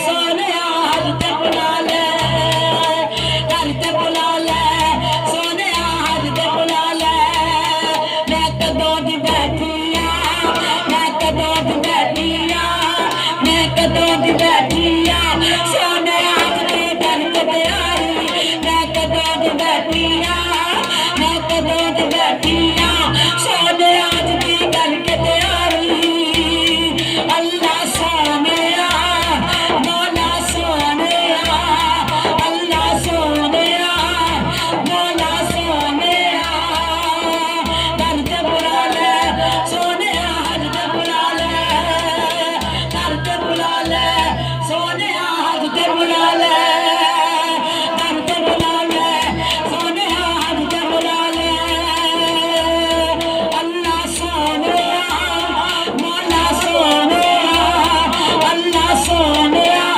सोने हज ते बुला ले, घर ते बुला ले, सोने हज ते बुला ले। मैं कदों दी बैठी आ, मैं कदों दी बैठी आ, मैं कदों दी बैठी आ, सोने हज ते घर ते तैयारी। मैं कदों दी बैठी आ, मैं कदों दी बैठी आ, सोने हज दी घर के तैयारी। अल्लाह सोनिया, मौला सोनिया, अल्लाह सोनिया, मौला सोनिया। घर ते बुला ले, सोनिया हज ते बुला ले, घर ते बुला ले, सोनिया हज ते बुला ले, घर ते बुला ले, सोनिया हज ते बुला ले। अल्लाह सोनिया, मौला सोनिया, अल्लाह सोनिया,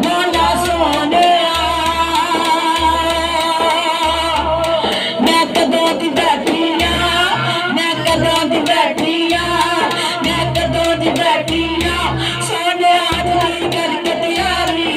मौला सोनिया। मैं कदों दी बैठी आ, मैं कदों दी बैठी आ, मैं कदों दी बैठी आ, सोने हज दी करके तैयारी।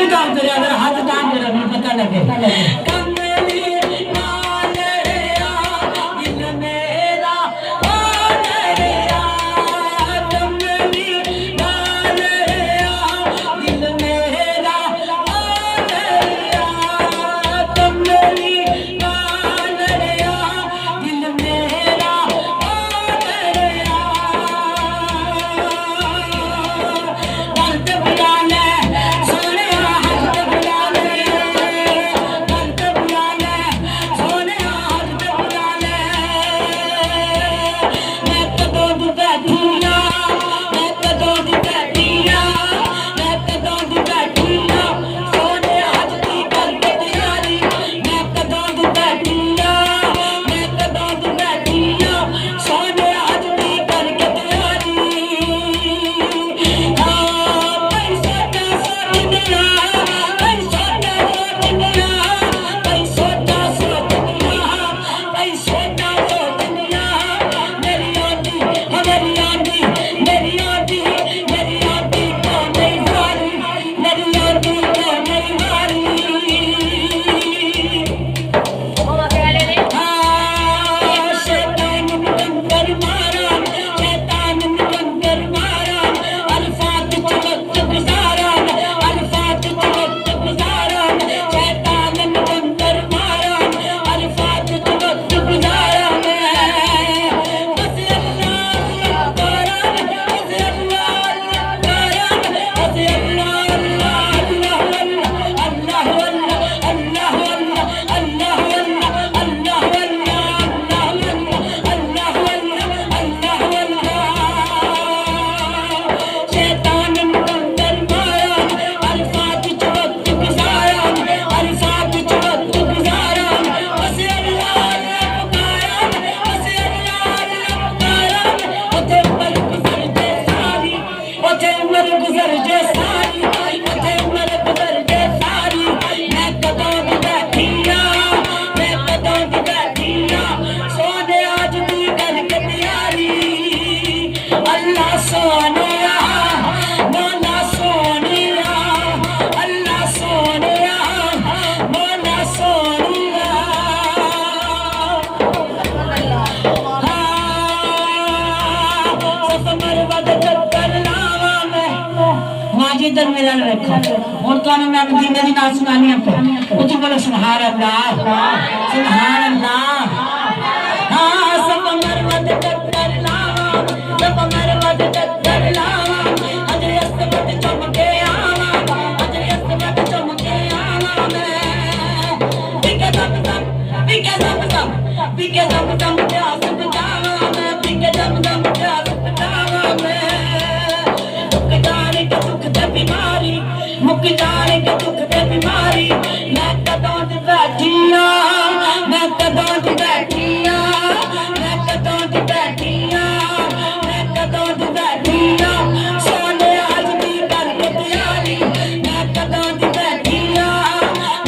किताब तेरे अगर हाथ काम मेरा भी पता लगे इधर मेरा रखो और तो मैं मदीने दी नाम सुनानी है उठी बोलो सुभान अल्लाह सुभान अल्लाह हां सब मरवत कर लावा सब मरवत कर लावा अजय अस्मत चमके आवा अजय अस्मत चमके आवा मैं बिके दम दम बिके दम दम बिके दम दम प्यास बुझावा मैं बिके दम दम प्यास बुझावा मैं बीमारी मुक जाने के दुख ते बीमारी मैं कदों दी बैठिया मैं कदों दी बैठिया मैं कदों दी बैठिया मैं कदों दी बैठिया सोने आज भी करके तैयारी मैं कदों दी बैठिया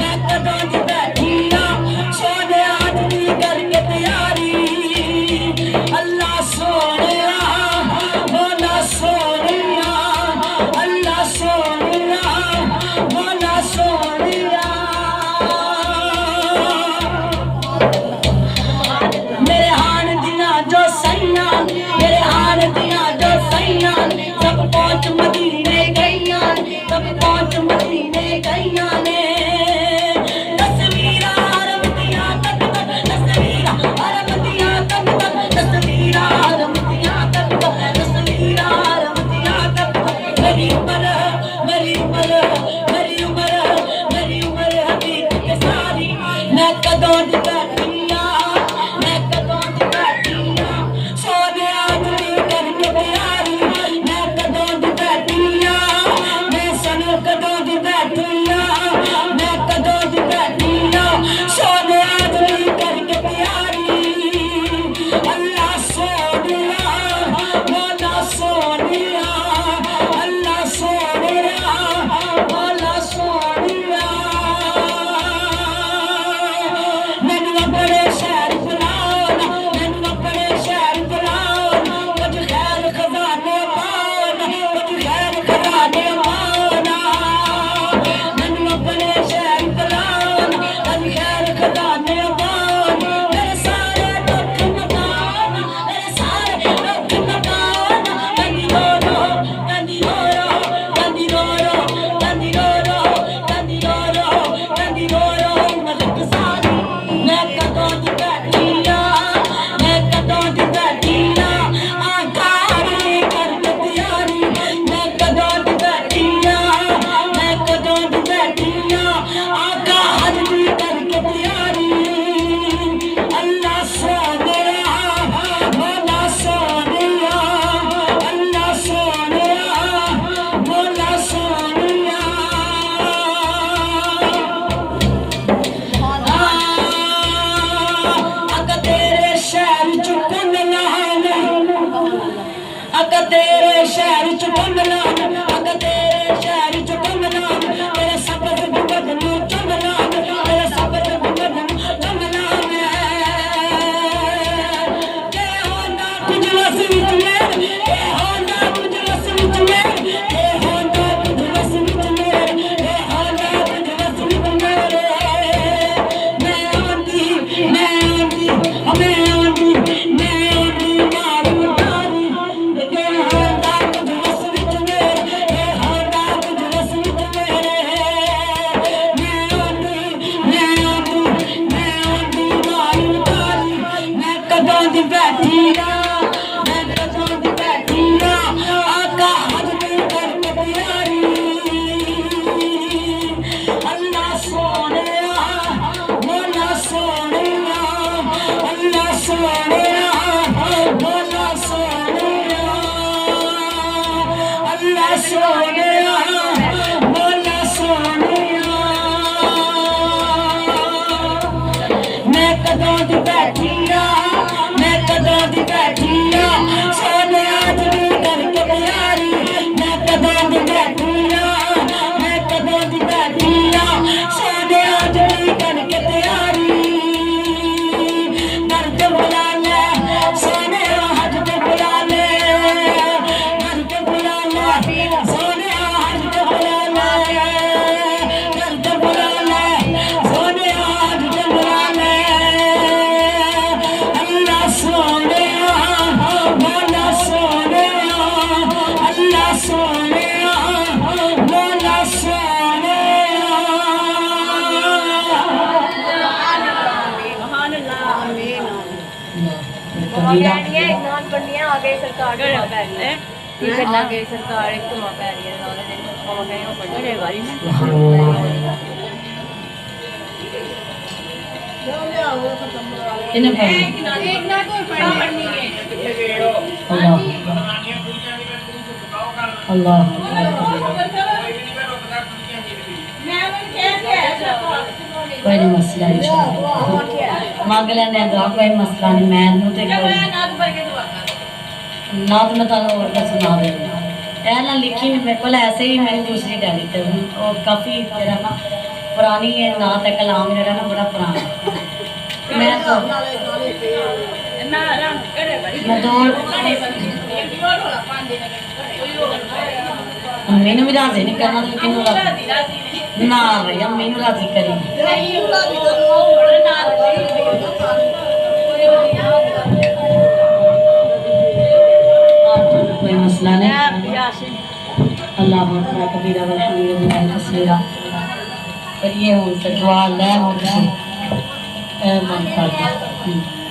मैं कदों दी बैठिया सोने आज भी करके तैयारी अल्लाह सोने बोला सोने मदीने गईया सब पहुंच मदीने गईया ने तस्वीरा रमतियां तक तस्वीरा रमतियां तक तस्वीरा रमतियां तक तस्वीरा रमतियां तक मेरी उम्र मेरी उम्र मेरी उम्र मेरी उम्र हबीब के सारी मैं कदों दी बैठिया मैं कदों दी बैठिया सोने आदमी करके प्यारी मैं कदों दी बैठिया मैं सनू तकबीरा नॉन बननिया आ गए सरकार के वहाँ पै रही है ठीक है आ गए सरकार एक तो वहाँ पै रही है नॉन ने वहाँ कहीं वो पढ़ने वाली ना किने पढ़नी एक ना कोई पढ़नी है अल्लाह कोई नहीं मसला इंशाअल्लाह मांग लेने दुआ कोई मसला नहीं मैं नु ते नात में तानो और का सुना दे ए ना लिखी नहीं मेरे को ऐसे ही मैंने दूसरी डाली थे और काफी जरा ना पुरानी है नात है कलाम जरा ना बड़ा पुराना मैं तो मैं दो मैंने भी राजी नहीं करना तो किन्नू राजी ना भैया मैंने राजी करी कोई मसला नहीं अल्लाह अकबर कबीरा वल्हम्दुलिल्लाह कसीरा पर ये हो दुआ ले हो मन कर